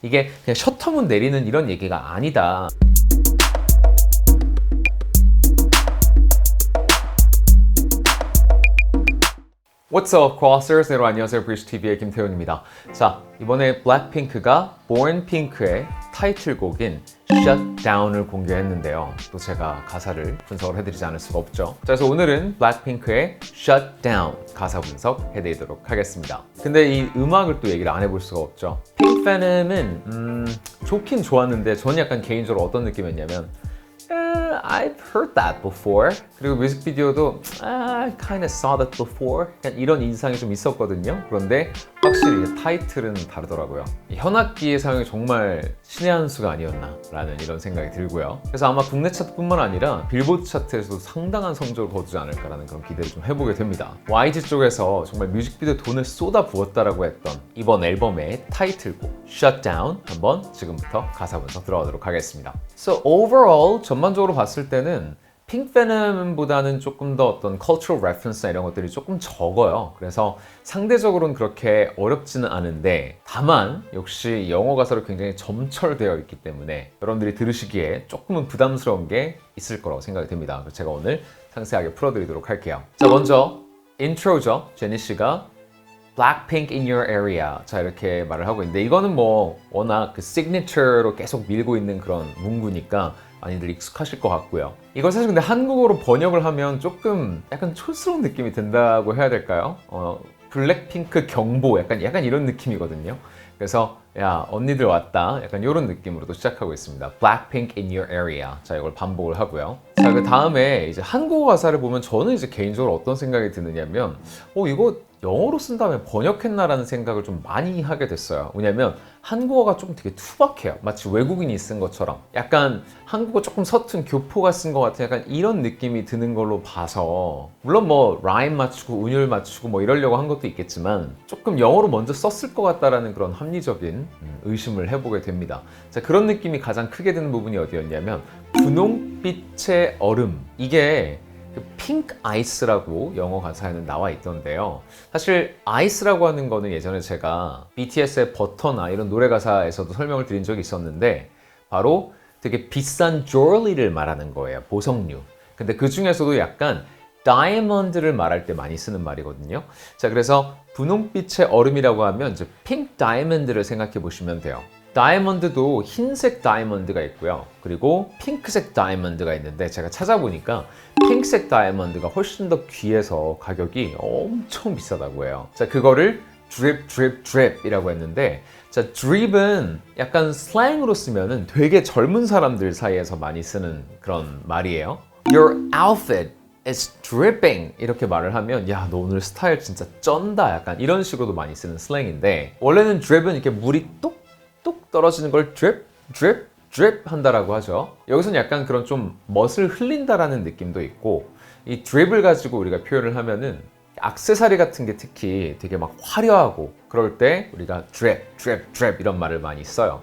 이게 그냥 셔터문 내리는 이런 얘기가 아니다. What's up, crossers? 여러분 안녕하세요. 브리시TV의 김태훈입니다. 자, 이번에 블랙핑크가 Born Pink의 타이틀곡인 Shut Down을 공개했는데요. 또 제가 가사를 분석을 해드리지 않을 수가 없죠. 자, 그래서 오늘은 블랙핑크의 Shut Down 가사 분석 해드리도록 하겠습니다. 근데 이 음악을 또 얘기를 안 해볼 수가 없죠. 핑크 팬음은 좋긴 좋았는데 저는 약간 개인적으로 어떤 느낌이었냐면 I've heard that before. 그리고 뮤직비디오도 I kind of saw that before. 약간 이런 인상이 좀 있었거든요. 그런데 확실히 타이틀은 다르더라고요. 이 현악기의 사용이 정말 신의 한 수가 아니었나라는 이런 생각이 들고요. 그래서 아마 국내 차트뿐만 아니라 빌보드 차트에서도 상당한 성적을 거두지 않을까라는 그런 기대를 좀 해보게 됩니다. YG 쪽에서 정말 뮤직비디오 돈을 쏟아 부었다라고 했던 이번 앨범의 타이틀곡 Shut Down 한번 지금부터 가사 분석 들어가도록 하겠습니다. So overall 전반적으로 봤을 때는 핑크 페놈보다는 조금 더 어떤 cultural reference나 이런 것들이 조금 적어요. 그래서 상대적으로는 그렇게 어렵지는 않은데 다만 역시 영어 가사로 굉장히 점철되어 있기 때문에 여러분들이 들으시기에 조금은 부담스러운 게 있을 거라고 생각이 듭니다. 그래서 제가 오늘 상세하게 풀어드리도록 할게요. 자, 먼저 인트로죠. 제니 씨가 Blackpink in your area. 자, 이렇게 말을 하고 있는데 이거는 뭐 워낙 그 시그니처로 계속 밀고 있는 그런 문구니까 많이들 익숙하실 것 같고요. 이걸 사실 근데 한국어로 번역을 하면 조금 약간 촌스러운 느낌이 든다고 해야 될까요? 블랙핑크 경보 약간 이런 느낌이거든요. 그래서 야 언니들 왔다 약간 이런 느낌으로도 시작하고 있습니다. Blackpink in your area. 자, 이걸 반복을 하고요. 자, 그 다음에 이제 한국어 가사를 보면 저는 이제 개인적으로 어떤 생각이 드느냐면 이거 영어로 쓴 다음에 번역했나라는 생각을 좀 많이 하게 됐어요. 왜냐면 한국어가 좀 되게 투박해요. 마치 외국인이 쓴 것처럼. 약간 한국어 조금 서툰 교포가 쓴 것 같은 약간 이런 느낌이 드는 걸로 봐서 물론 뭐 라임 맞추고 운율 맞추고 뭐 이러려고 한 것도 있겠지만 조금 영어로 먼저 썼을 것 같다라는 그런 합리적인 의심을 해보게 됩니다. 자, 그런 느낌이 가장 크게 드는 부분이 어디였냐면 분홍빛의 얼음. 이게 핑크 아이스라고 영어 가사에는 나와 있던데요. 사실 아이스라고 하는 거는 예전에 제가 BTS의 버터나 이런 노래 가사에서도 설명을 드린 적이 있었는데 바로 되게 비싼 jewelry를 말하는 거예요. 보석류. 근데 그 중에서도 약간 다이아몬드를 말할 때 많이 쓰는 말이거든요. 자, 그래서 분홍빛의 얼음이라고 하면 이제 핑크 다이아몬드를 생각해 보시면 돼요. 다이아몬드도 흰색 다이아몬드가 있고요. 그리고 핑크색 다이아몬드가 있는데 제가 찾아보니까 핑크색 다이아몬드가 훨씬 더 귀해서 가격이 엄청 비싸다고 해요. 자, 그거를 drip이라고 했는데 자, drip은 약간 슬랭으로 쓰면은 되게 젊은 사람들 사이에서 많이 쓰는 그런 말이에요. Your outfit is dripping 이렇게 말을 하면 야, 너 오늘 스타일 진짜 쩐다 약간 이런 식으로도 많이 쓰는 슬랭인데 원래는 drip은 이렇게 물이 뚝 떨어지는 걸 drip 한다라고 하죠. 여기서는 약간 그런 좀 멋을 흘린다라는 느낌도 있고 이 drip을 가지고 우리가 표현을 하면은 액세서리 같은 게 특히 되게 막 화려하고 그럴 때 우리가 drip 이런 말을 많이 써요.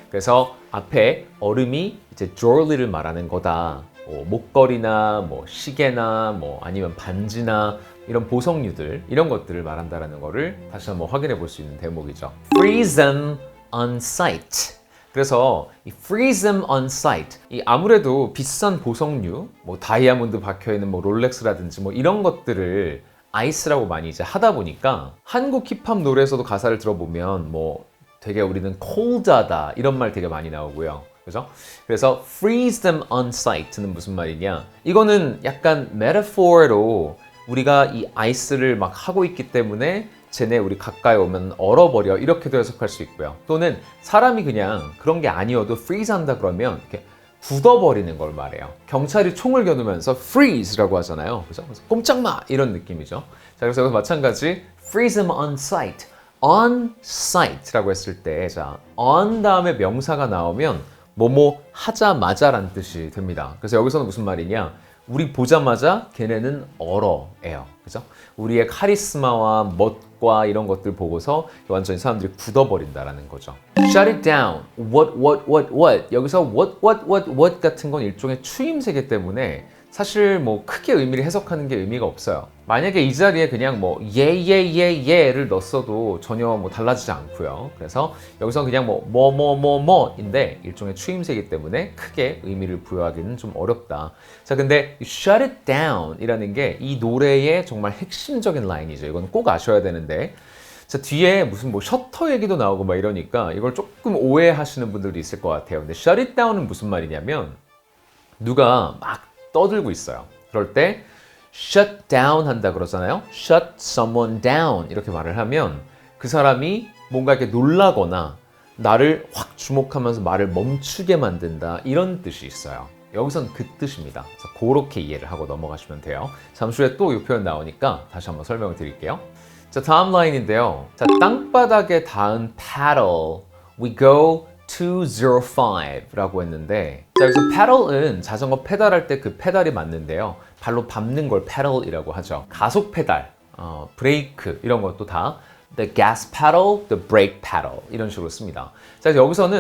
그래서 앞에 얼음이 이제 jewelry를 말하는 거다. 목걸이나 뭐 시계나 뭐 아니면 반지나 이런 보석류들 이런 것들을 말한다라는 거를 다시 한번 확인해 볼 수 있는 대목이죠. Freeze them on sight. 그래서 이 freeze them on sight. 이 아무래도 비싼 보석류, 뭐 다이아몬드 박혀 있는 뭐 롤렉스라든지 뭐 이런 것들을 아이스라고 많이 이제 하다 보니까 한국 힙합 노래에서도 가사를 들어보면 뭐 되게 우리는 cold하다 이런 말 되게 많이 나오고요. 그죠? 그래서 freeze them on sight는 무슨 말이냐? 이거는 약간 metaphor로 우리가 이 아이스를 막 하고 있기 때문에 쟤네 우리 가까이 오면 얼어버려 이렇게도 해석할 수 있고요. 또는 사람이 그냥 그런 게 아니어도 freeze 한다 그러면 이렇게 굳어버리는 걸 말해요. 경찰이 총을 겨누면서 freeze라고 하잖아요. 그죠? 그래서 꼼짝마 이런 느낌이죠. 자, 그래서 마찬가지 freeze them on sight. on sight라고 했을 때 자, on 다음에 명사가 나오면 뭐뭐 하자마자란 뜻이 됩니다. 그래서 여기서는 무슨 말이냐? 우리 보자마자 걔네는 얼어예요. 그죠? 우리의 카리스마와 멋과 이런 것들 보고서 완전히 사람들이 굳어버린다라는 거죠. Shut it down. What. 여기서 what 같은 건 일종의 추임새이기 때문에 사실 뭐 크게 의미를 해석하는 게 의미가 없어요. 만약에 이 자리에 그냥 뭐 예를 넣었어도 전혀 뭐 달라지지 않고요. 그래서 여기서 그냥 뭐인데 일종의 추임새이기 때문에 크게 의미를 부여하기는 좀 어렵다. 자, 근데 shut it down 이라는 게 이 노래의 정말 핵심적인 라인이죠. 이건 꼭 아셔야 되는데, 자, 뒤에 무슨 뭐 셔터 얘기도 나오고 막 이러니까 이걸 조금 오해하시는 분들도 있을 것 같아요. 근데 shut it down은 무슨 말이냐면 누가 막 떠들고 있어요. 그럴 때 shut down 한다 그러잖아요. shut someone down 이렇게 말을 하면 그 사람이 뭔가 이렇게 놀라거나 나를 확 주목하면서 말을 멈추게 만든다, 이런 뜻이 있어요. 여기선 그 뜻입니다. 그래서 그렇게 이해를 하고 넘어가시면 돼요. 잠시 후에 또 이 표현 나오니까 다시 한번 설명을 드릴게요. 자, 다음 라인인데요. 자, 땅바닥에 닿은 paddle, we go 205라고 했는데, 자, 여기서 pedal은 자전거 페달할 때 그 페달이 맞는데요. 발로 밟는 걸 pedal이라고 하죠. 가속 페달, 브레이크 이런 것도 다 the gas pedal, the brake pedal 이런 식으로 씁니다. 자, 여기서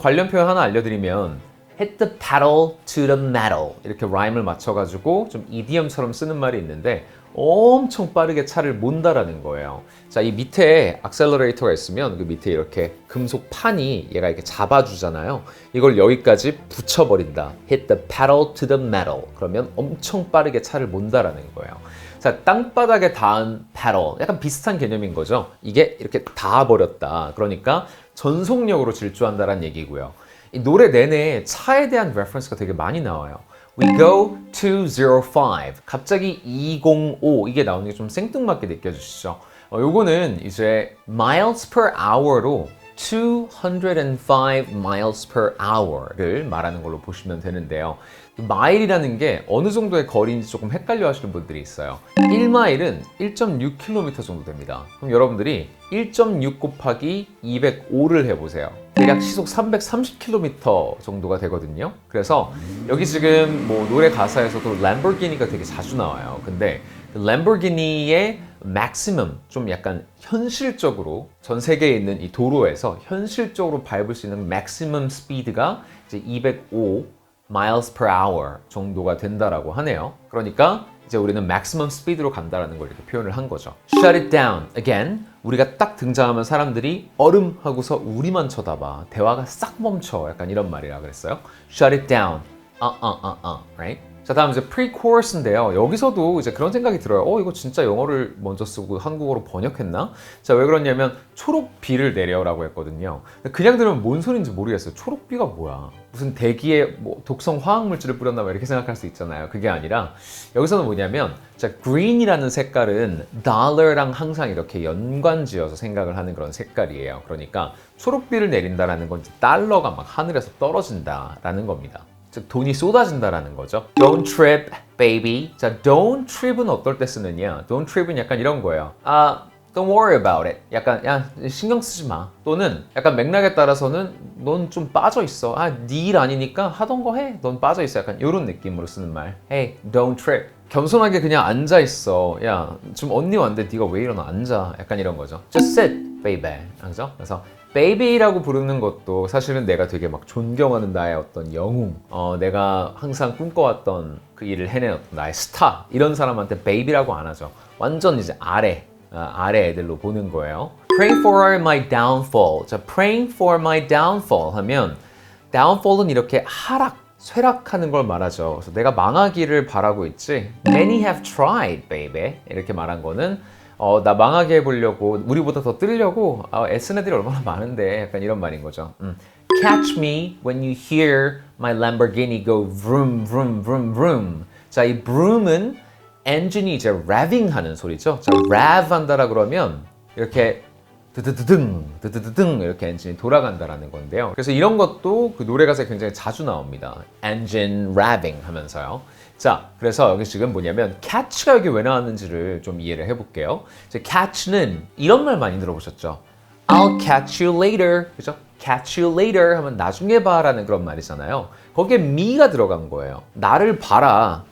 관련 표현 하나 알려드리면 hit the pedal to the metal 이렇게 라임을 맞춰가지고 좀 EDM처럼 쓰는 말이 있는데 엄청 빠르게 차를 몬다라는 거예요. 자, 이 밑에 액셀러레이터가 있으면 그 밑에 이렇게 금속 판이 얘가 이렇게 잡아주잖아요. 이걸 여기까지 붙여버린다. hit the pedal to the metal. 그러면 엄청 빠르게 차를 몬다라는 거예요. 자, 땅바닥에 닿은 pedal. 약간 비슷한 개념인 거죠. 이게 이렇게 닿아버렸다. 그러니까 전속력으로 질주한다라는 얘기고요. 이 노래 내내 차에 대한 레퍼런스가 되게 많이 나와요. We go 205. 갑자기 205 이게 나오는 게 좀 생뚱맞게 느껴지시죠? 요거는 이제 miles per hour로 205 miles per hour를 말하는 걸로 보시면 되는데요. 마일이라는 게 어느 정도의 거리인지 조금 헷갈려 하시는 분들이 있어요. 1마일은 1.6km 정도 됩니다. 그럼 여러분들이 1.6 곱하기 205를 해보세요. 대략 시속 330km 정도가 되거든요. 그래서 여기 지금 뭐 노래 가사에서도 램보르기니가 되게 자주 나와요. 근데 그 램보르기니의 maximum, 좀 약간 현실적으로 전 세계에 있는 이 도로에서 현실적으로 밟을 수 있는 maximum speed가 이제 205 miles per hour 정도가 된다라고 하네요. 그러니까 이제 우리는 maximum speed로 간다라는 걸 이렇게 표현을 한 거죠. Shut it down. Again, 우리가 딱 등장하면 사람들이 얼음 하고서 우리만 쳐다봐. 대화가 싹 멈춰. 약간 이런 말이라 그랬어요. Shut it down. Right? 자, 다음 이제 pre-chorus인데요. 여기서도 이제 그런 생각이 들어요. 이거 진짜 영어를 먼저 쓰고 한국어로 번역했나? 자, 왜 그러냐면 초록비를 내려라고 했거든요. 그냥 들으면 뭔 소리인지 모르겠어요. 초록비가 뭐야? 무슨 대기에 뭐 독성 화학물질을 뿌렸나 봐 이렇게 생각할 수 있잖아요. 그게 아니라 여기서는 뭐냐면, 자, green이라는 색깔은 dollar랑 항상 이렇게 연관지어서 생각을 하는 그런 색깔이에요. 그러니까 초록비를 내린다라는 건 달러가 막 하늘에서 떨어진다라는 겁니다. 즉 돈이 쏟아진다라는 거죠. Don't trip, baby. 자, don't trip은 어떨 때 쓰느냐? Don't trip은 약간 이런 거예요. Don't worry about it. 약간 야, 신경 쓰지 마. 또는 약간 맥락에 따라서는 넌 좀 빠져 있어. 네 일 아니니까 하던 거 해. 넌 빠져 있어. 약간 이런 느낌으로 쓰는 말. Hey, don't trip. 겸손하게 그냥 앉아 있어. 야, 좀 언니 왔는데 네가 왜 일어나? 앉아. 약간 이런 거죠. Just sit, baby. 그죠? 그래서 베이비라고 부르는 것도 사실은 내가 되게 막 존경하는 나의 어떤 영웅, 내가 항상 꿈꿔왔던 그 일을 해낸 어떤 나의 스타, 이런 사람한테 베이비라고 안 하죠. 완전 이제 아래 애들로 보는 거예요. Pray for my downfall. 자, praying for my downfall 하면 downfall은 이렇게 쇠락하는 걸 말하죠. 그래서 내가 망하기를 바라고 있지. Many have tried, baby. 이렇게 말한 거는 나 망하게 해보려고, 우리보다 더 뜨려고 애쓴 애들이 얼마나 많은데, 약간 이런 말인 거죠. Catch me when you hear my Lamborghini go vroom, vroom, vroom, vroom. 자, 이 vroom은 엔진이 이제 revving 하는 소리죠. 자, rev 한다라 그러면 이렇게 드드드등 이렇게 엔진이 돌아간다라는 건데요. 그래서 이런 것도 그 노래 가사에 굉장히 자주 나옵니다. Engine revving 하면서요. 자, 그래서 여기 지금 뭐냐면 catch가 여기 왜 나왔는지를 좀 이해를 해볼게요. catch는 이런 말 많이 들어보셨죠? I'll catch you later. 그죠? catch you later 하면 나중에 봐라는 그런 말이잖아요. 거기에 me가 들어간 거예요. 나를 봐라.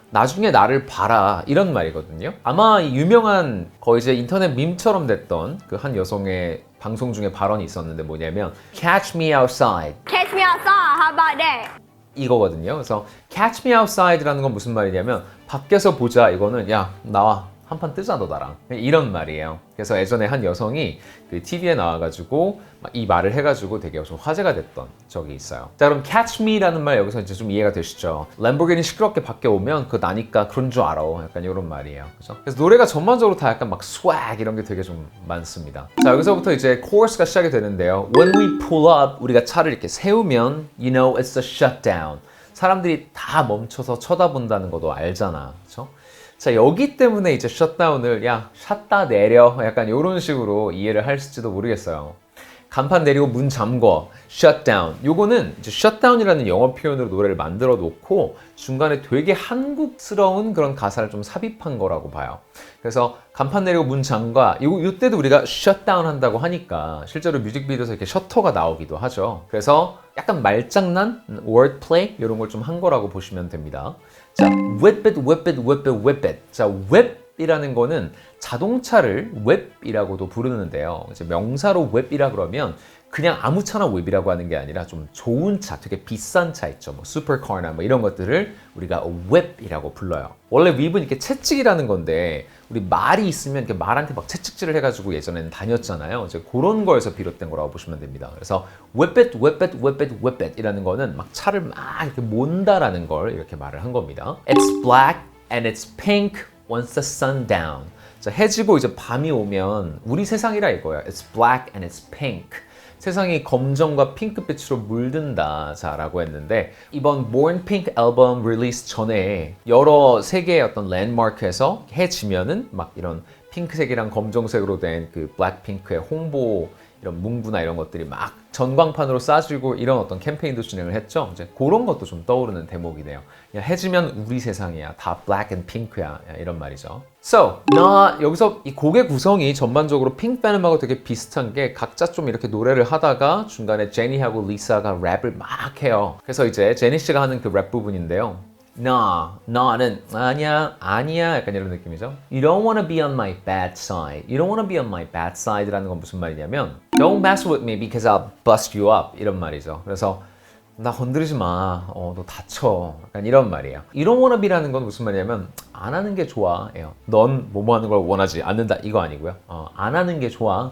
나중에 나를 봐라, 이런 말이거든요. 아마 유명한 거의 이제 인터넷 밈처럼 됐던 그 한 여성의 방송 중에 발언이 있었는데 뭐냐면 Catch me outside. Catch me outside. How about that? 이거거든요. 그래서 catch me outside라는 건 무슨 말이냐면 밖에서 보자 이거는 야 나와 한판 뜨자 너 나랑 이런 말이에요. 그래서 예전에 한 여성이 그 TV에 나와가지고 이 말을 해가지고 되게 좀 화제가 됐던 적이 있어요. 자 그럼 catch me라는 말 여기서 이제 좀 이해가 되시죠? 램보르기니 시끄럽게 밖에 오면 그거 나니까 그런 줄 알아. 약간 이런 말이에요. 그죠? 그래서 노래가 전반적으로 다 약간 막 swag 이런 게 되게 좀 많습니다. 자 여기서부터 이제 코러스가 시작이 되는데요. When we pull up 우리가 차를 이렇게 세우면 you know it's a shutdown. 사람들이 다 멈춰서 쳐다본다는 것도 알잖아. 그렇죠? 자 여기 때문에 이제 셧다운을 야 샷다 내려 약간 이런 식으로 이해를 할지도 모르겠어요. 간판 내리고 문 잠궈 shutdown 요거는 이제 shutdown이라는 영어 표현으로 노래를 만들어 놓고 중간에 되게 한국스러운 그런 가사를 좀 삽입한 거라고 봐요. 그래서 간판 내리고 문 잠궈 요때도 우리가 shutdown 한다고 하니까 실제로 뮤직비디오에서 이렇게 셔터가 나오기도 하죠. 그래서 약간 말장난, wordplay 이런 걸 좀 한 거라고 보시면 됩니다. 자, whip it, whip it, whip it, whip it. 자, whip이라는 거는 자동차를 whip이라고도 부르는데요. 이제 명사로 whip이라 그러면 그냥 아무 차나 whip이라고 하는 게 아니라 좀 좋은 차, 되게 비싼 차 있죠. 뭐 슈퍼카나 뭐 이런 것들을 우리가 whip이라고 불러요. 원래 whip은 이렇게 채찍이라는 건데 우리 말이 있으면 이렇게 말한테 막 채찍질을 해가지고 예전에는 다녔잖아요. 이제 그런 거에서 비롯된 거라고 보시면 됩니다. 그래서 whip it, whip it, whip it, whip it 이라는 거는 막 차를 막 이렇게 몬다라는 걸 이렇게 말을 한 겁니다. It's black and it's pink once the sun down. 자, 해지고 이제 밤이 오면 우리 세상이라 이거예요. It's black and it's pink. 세상이 검정과 핑크빛으로 물든다 자 라고 했는데 이번 Born Pink 앨범 릴리스 전에 여러 세계의 어떤 랜드마크에서 해지면은 막 이런 핑크색이랑 검정색으로 된 그 블랙핑크의 홍보 이런 문구나 이런 것들이 막 전광판으로 쏴지고 이런 어떤 캠페인도 진행을 했죠. 이제 그런 것도 좀 떠오르는 대목이네요. 야, 해지면 우리 세상이야. 다 black and pink야. 이런 말이죠. So, 나 여기서 이 곡의 구성이 전반적으로 핑크 팬음하고 되게 비슷한 게 각자 좀 이렇게 노래를 하다가 중간에 제니하고 리사가 랩을 막 해요. 그래서 이제 제니 씨가 하는 그 랩 부분인데요. 나는 아니야 약간 이런 느낌이죠. You don't wanna be on my bad side. You don't wanna be on my bad side라는 건 무슨 말이냐면 Don't mess with me because I'll bust you up 이런 말이죠. 그래서 나 건드리지 마. 너 다쳐. 약간 이런 말이에요. You don't wanna be라는 건 무슨 말이냐면 안 하는 게 좋아. 넌 뭐뭐 하는 걸 원하지 않는다. 이거 아니고요. 안 하는 게 좋아.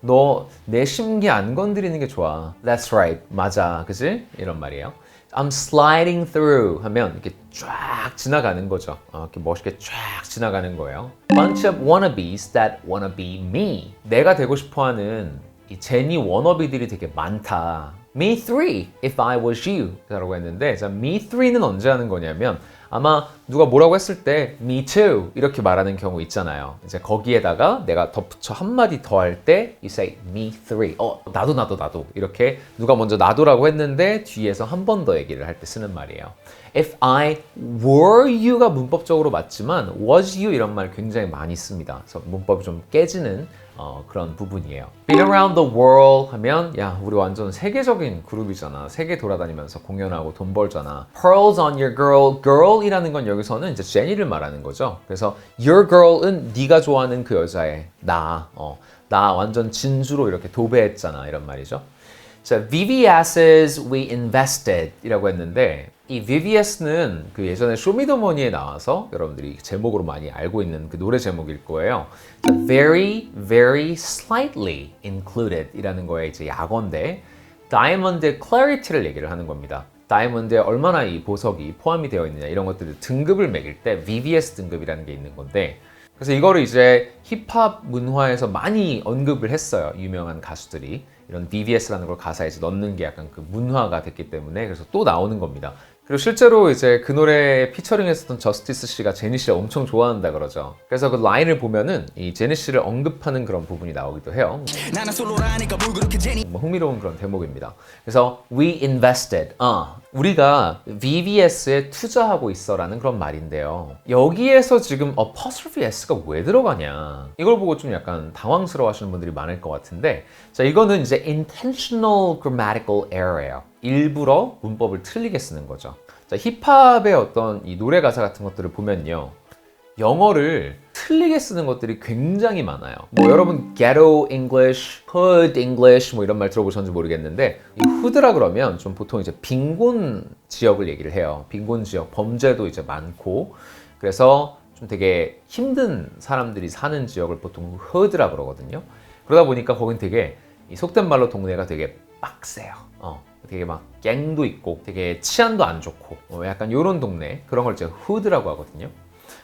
너 내 심기 안 건드리는 게 좋아. That's right. 맞아. 그치? 이런 말이에요. I'm sliding through 하면 이렇게 쫙 지나가는 거죠. 이렇게 멋있게 쫙 지나가는 거예요. Bunch of wannabes that wanna be me. 내가 되고 싶어하는 이 제니 워너비들이 되게 많다. Me three, if I was you 라고 했는데 자, me three는 언제 하는 거냐면 아마 누가 뭐라고 했을 때 me too 이렇게 말하는 경우 있잖아요. 이제 거기에다가 내가 덧붙여 한마디 더 할 때 you say me three. 나도 이렇게 누가 먼저 나도라고 했는데 뒤에서 한 번 더 얘기를 할 때 쓰는 말이에요. If I were you가 문법적으로 맞지만 was you 이런 말 굉장히 많이 씁니다. 그래서 문법이 좀 깨지는 그런 부분이에요. Been around the world 하면 야 우리 완전 세계적인 그룹이잖아. 세계 돌아다니면서 공연하고 돈 벌잖아. Pearls on your girl. girl이라는 건 여기서는 이제 제니를 말하는 거죠. 그래서 your girl은 네가 좋아하는 그 여자의 나 완전 진주로 이렇게 도배했잖아 이런 말이죠. 자, VVS's We Invested 이라고 했는데 이 VVS는 그 예전에 쇼미더머니에 나와서 여러분들이 제목으로 많이 알고 있는 그 노래 제목일 거예요. Very, very slightly included 이라는 거에 이제 약어인데 다이아몬드의 clarity를 얘기를 하는 겁니다. 다이아몬드에 얼마나 이 보석이 포함이 되어 있느냐 이런 것들을 등급을 매길 때 VVS 등급이라는 게 있는 건데 그래서 이거를 이제 힙합 문화에서 많이 언급을 했어요. 유명한 가수들이. 이런 VVS라는 걸 가사에 이제 넣는 게 약간 그 문화가 됐기 때문에 그래서 또 나오는 겁니다. 그리고 실제로 이제 그 노래에 피처링 했었던 저스티스 씨가 제니 씨를 엄청 좋아한다 그러죠. 그래서 그 라인을 보면은 이 제니 씨를 언급하는 그런 부분이 나오기도 해요. 뭐 흥미로운 그런 대목입니다. 그래서 we invested. 우리가 VVS에 투자하고 있어라는 그런 말인데요. 여기에서 지금 apostrophe s가 왜 들어가냐? 이걸 보고 좀 약간 당황스러워 하시는 분들이 많을 것 같은데 자, 이거는 이제 intentional grammatical error예요. 일부러 문법을 틀리게 쓰는 거죠. 자, 힙합의 어떤 이 노래 가사 같은 것들을 보면요. 영어를 틀리게 쓰는 것들이 굉장히 많아요. 뭐 여러분 ghetto English, hood English 뭐 이런 말 들어보셨는지 모르겠는데 이 hood라 그러면 좀 보통 이제 빈곤 지역을 얘기를 해요. 빈곤 지역, 범죄도 이제 많고 그래서 좀 되게 힘든 사람들이 사는 지역을 보통 hood라 그러거든요. 그러다 보니까 거긴 되게 이 속된 말로 동네가 되게 빡세요. 되게 막 갱도 있고 되게 치안도 안 좋고 약간 요런 동네 그런 걸 제가 hood라고 하거든요.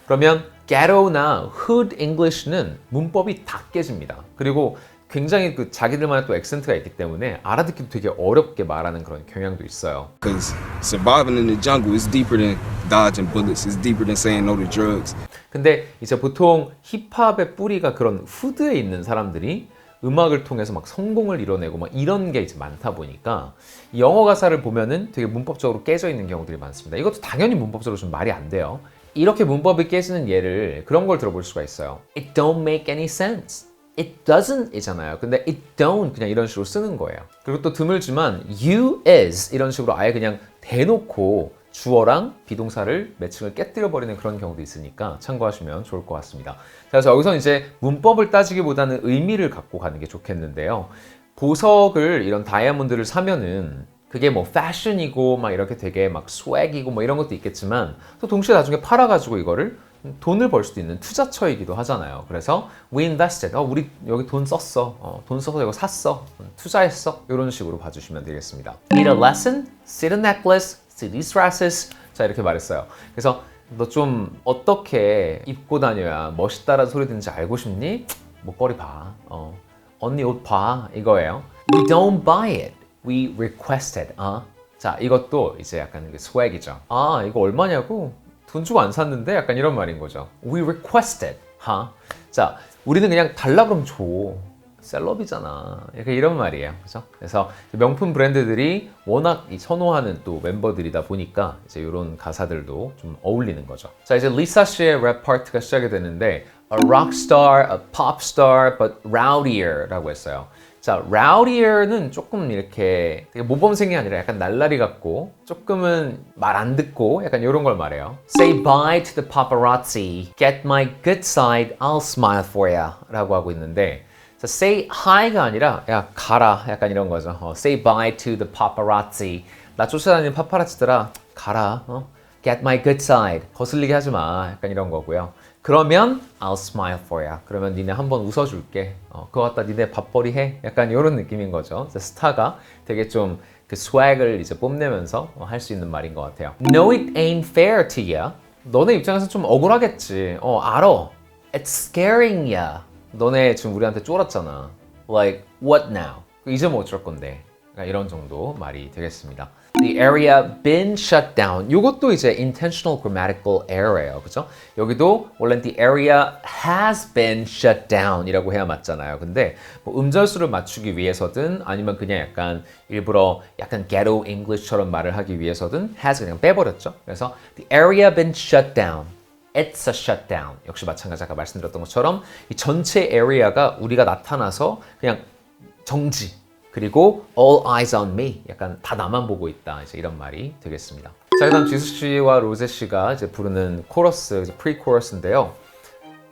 그러면 ghetto나 hood English는 문법이 다 깨집니다. 그리고 굉장히 그 자기들만의 또 액센트가 있기 때문에 알아듣기도 되게 어렵게 말하는 그런 경향도 있어요. Because surviving in the jungle is deeper than dodging bullets. It's deeper than saying no to drugs. 근데 이제 보통 힙합의 뿌리가 그런 후드에 있는 사람들이 음악을 통해서 막 성공을 이뤄내고 막 이런 게 이제 많다 보니까 영어 가사를 보면은 되게 문법적으로 깨져 있는 경우들이 많습니다. 이것도 당연히 문법적으로 좀 말이 안 돼요. 이렇게 문법이 깨지는 예를 그런 걸 들어볼 수가 있어요. It don't make any sense. It doesn't 이잖아요. 근데 it don't 그냥 이런 식으로 쓰는 거예요. 그리고 또 드물지만 you is 이런 식으로 아예 그냥 대놓고 주어랑 비동사를 매칭을 깨뜨려 버리는 그런 경우도 있으니까 참고하시면 좋을 것 같습니다. 그래서 여기서 이제 문법을 따지기보다는 의미를 갖고 가는 게 좋겠는데요. 보석을 이런 다이아몬드를 사면은 그게 뭐 패션이고 막 이렇게 되게 막 스웩이고 뭐 이런 것도 있겠지만 또 동시에 나중에 팔아가지고 이거를 돈을 벌 수도 있는 투자처이기도 하잖아요. 그래서 we invested. 우리 여기 돈 썼어. 돈 써서 이거 샀어. 투자했어. 이런 식으로 봐주시면 되겠습니다. Need a lesson? See the necklace? See these dresses? 자 이렇게 말했어요. 그래서 너 좀 어떻게 입고 다녀야 멋있다라는 소리 듣는지 알고 싶니? 목걸이 봐. 언니 옷 봐. 이거예요. We don't buy it. We requested. 자 이것도 이제 약간 스웩이죠. 이거 얼마냐고? 돈 주고 안 샀는데? 약간 이런 말인 거죠. We requested. 자, 우리는 그냥 달라 그러면 줘. 셀럽이잖아. 약간 이런 말이에요. 그죠? 그래서 명품 브랜드들이 워낙 선호하는 또 멤버들이다 보니까 이제 이런 가사들도 좀 어울리는 거죠. 자, 이제 리사 씨의 랩 파트가 시작이 되는데 A rock star, a pop star, but rowdier 라고 했어요. 자, rowdier는 조금 이렇게 되게 모범생이 아니라 약간 날라리 같고 조금은 말 안 듣고 약간 이런 걸 말해요. Say bye to the paparazzi. Get my good side. I'll smile for ya. 라고 하고 있는데 자, say hi가 아니라 야 가라 약간 이런 거죠. Say bye to the paparazzi. 나 쫓아다니는 파파라치들아 가라. Get my good side. 거슬리게 하지 마. 약간 이런 거고요. 그러면 I'll smile for ya. 그러면 니네 한번 웃어줄게. 그거 갖다 니네 밥벌이 해. 약간 이런 느낌인 거죠. 스타가 되게 좀 그 스웩을 이제 뽐내면서 할 수 있는 말인 것 같아요. No, it ain't fair to ya. 너네 입장에서 좀 억울하겠지. 알아. It's scaring ya. 너네 지금 우리한테 쫄았잖아. Like, what now? 이제 뭐 어쩔 건데. 그러니까 이런 정도 말이 되겠습니다. The area been shut down. 이것도 이제 intentional grammatical error예요. 그죠? 여기도 원래 the area has been shut down 이라고 해야 맞잖아요. 근데 뭐 음절수를 맞추기 위해서든 아니면 그냥 약간 일부러 약간 ghetto English처럼 말을 하기 위해서든 has 그냥 빼버렸죠. 그래서 the area been shut down. It's a shutdown. 역시 마찬가지 아까 말씀드렸던 것처럼 이 전체 area가 우리가 나타나서 그냥 정지. 그리고 all eyes on me. 약간 다 나만 보고 있다. 이제 이런 말이 되겠습니다. 자, 그다음 지수 씨와 로제 씨가 이제 부르는 코러스, 이제 프리코러스인데요.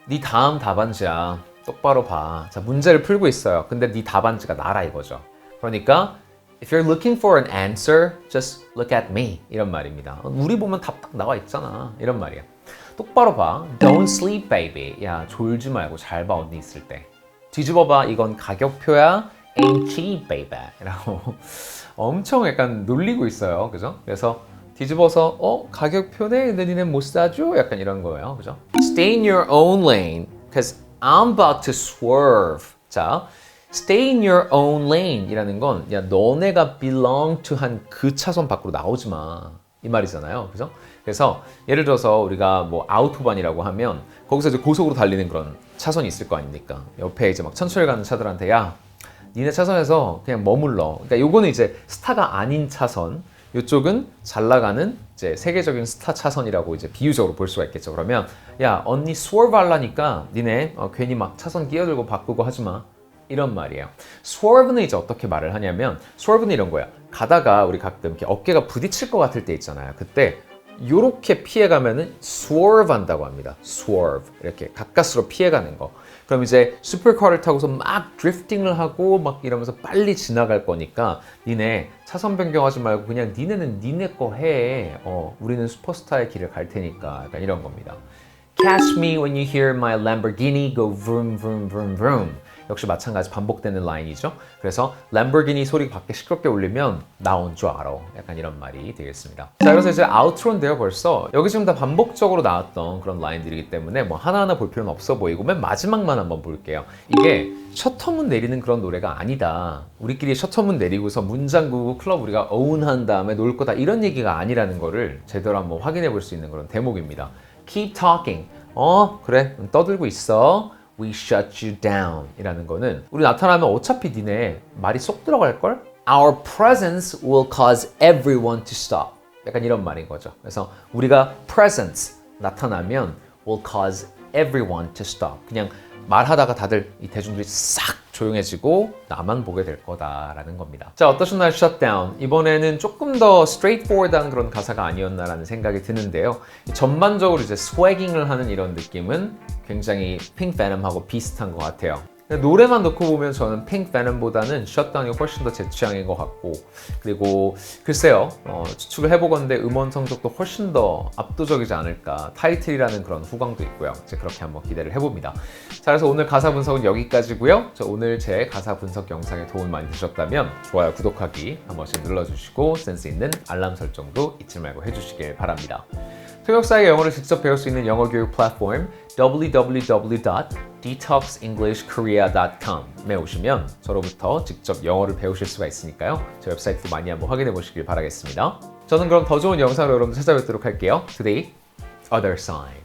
네 다음 답안지야. 똑바로 봐. 자, 문제를 풀고 있어요. 근데 네 답안지가 나라 이거죠. 그러니까 if you're looking for an answer, just look at me. 이런 말입니다. 우리 보면 답 딱 나와 있잖아. 이런 말이야. 똑바로 봐. Don't sleep, baby. 야, 졸지 말고 잘 봐, 언니 있을 때. 뒤집어봐. 이건 가격표야. Ain't cheap, baby. 라고 엄청 약간 놀리고 있어요. 그죠? 그래서 뒤집어서 가격표네? 근데 니네 못 사줘? 약간 이런 거예요. 그죠? Stay in your own lane because I'm about to swerve. 자, stay in your own lane 이라는 건 야, 너네가 belong to 한 그 차선 밖으로 나오지 마. 이 말이잖아요. 그죠? 그래서 예를 들어서 우리가 뭐 아우토반이라고 하면 거기서 이제 고속으로 달리는 그런 차선이 있을 거 아닙니까? 옆에 이제 막 천천히 가는 차들한테 야, 니네 차선에서 그냥 머물러. 그러니까 요거는 이제 스타가 아닌 차선, 요쪽은 잘 나가는 이제 세계적인 스타 차선이라고 이제 비유적으로 볼 수가 있겠죠. 그러면 야, 언니 swerve 하려니까 니네 괜히 막 차선 끼어들고 바꾸고 하지 마. 이런 말이에요. swerve는 이제 어떻게 말을 하냐면 swerve는 이런 거야. 가다가 우리 가끔 이렇게 어깨가 부딪힐 것 같을 때 있잖아요. 그때 요렇게 피해가면은 swerve 한다고 합니다. swerve. 이렇게 가까스로 피해가는 거. 그럼 이제 슈퍼카를 타고서 막 드리프팅을 하고 막 이러면서 빨리 지나갈 거니까 니네 차선 변경하지 말고 그냥 니네는 니네 거 해. 우리는 슈퍼스타의 길을 갈 테니까. 약간 이런 겁니다. Catch me when you hear my Lamborghini go vroom vroom vroom vroom. 역시 마찬가지 반복되는 라인이죠. 그래서 램보르기니 소리가 밖에 시끄럽게 울리면 나 온 줄 알아. 약간 이런 말이 되겠습니다. 자, 그래서 이제 아우트로인데요. 벌써 여기 지금 다 반복적으로 나왔던 그런 라인들이기 때문에 뭐 하나하나 볼 필요는 없어 보이고 맨 마지막만 한번 볼게요. 이게 셔터문 내리는 그런 노래가 아니다. 우리끼리 셔터문 내리고서 문 잠그고 클럽 우리가 어운한 다음에 놀 거다 이런 얘기가 아니라는 거를 제대로 한번 확인해 볼 수 있는 그런 대목입니다. Keep talking. 그래. 떠들고 있어. We shut you down 이라는 거는 우리 나타나면 어차피 니네 말이 쏙 들어갈걸? Our presence will cause everyone to stop. 약간 이런 말인 거죠. 그래서 우리가 presence 나타나면 will cause everyone to stop. 그냥 말하다가 다들 이 대중들이 싹 조용해지고 나만 보게 될 거다라는 겁니다. 자, 어떠셨나요? Shutdown. 이번에는 조금 더 straightforward한 그런 가사가 아니었나라는 생각이 드는데요. 전반적으로 이제 swagging을 하는 이런 느낌은 굉장히 Pink Venom하고 비슷한 것 같아요. 노래만 놓고 보면 저는 Pink Venom보다는 Shutdown이 훨씬 더 제 취향인 것 같고, 그리고 글쎄요, 추측을 해보건데 음원 성적도 훨씬 더 압도적이지 않을까, 타이틀이라는 그런 후광도 있고요. 이제 그렇게 한번 기대를 해봅니다. 자, 그래서 오늘 가사 분석은 여기까지고요. 오늘 제 가사 분석 영상에 도움이 많이 되셨다면 좋아요, 구독하기 한 번씩 눌러주시고 센스 있는 알람 설정도 잊지 말고 해주시길 바랍니다. 통역사의 영어를 직접 배울 수 있는 영어 교육 플랫폼 www.detoxenglishkorea.com에 오시면 저로부터 직접 영어를 배우실 수가 있으니까요. 제 웹사이트도 많이 한번 확인해 보시길 바라겠습니다. 저는 그럼 더 좋은 영상으로 여러분 찾아뵙도록 할게요. Today, other side.